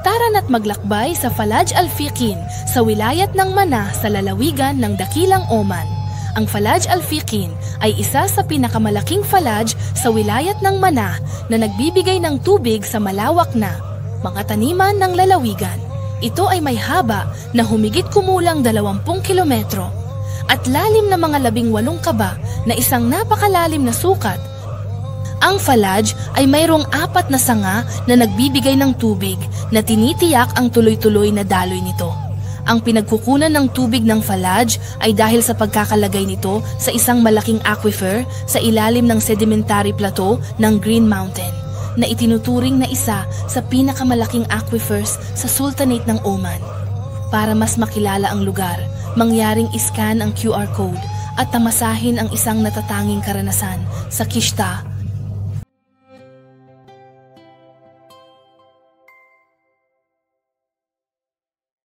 Tara na't maglakbay sa Falaj Al-Fiqin sa wilayat ng Manah sa lalawigan ng Dakilang Oman. Ang Falaj Al-Fiqin ay isa sa pinakamalaking falaj sa wilayat ng Manah na nagbibigay ng tubig sa malawak na mga taniman ng lalawigan. Ito ay may haba na humigit kumulang 20 kilometro at lalim na mga 18 kaba na isang napakalalim na sukat. Ang falaj ay mayroong 4 na sanga na nagbibigay ng tubig na tinitiyak ang tuloy-tuloy na daloy nito. Ang pinagkukunan ng tubig ng falaj ay dahil sa pagkakalagay nito sa isang malaking aquifer sa ilalim ng sedimentary plateau ng Green Mountain, na itinuturing na isa sa pinakamalaking aquifers sa Sultanate ng Oman. Para mas makilala ang lugar, mangyaring iscan ang QR code at tamasahin ang isang natatanging karanasan sa Kishta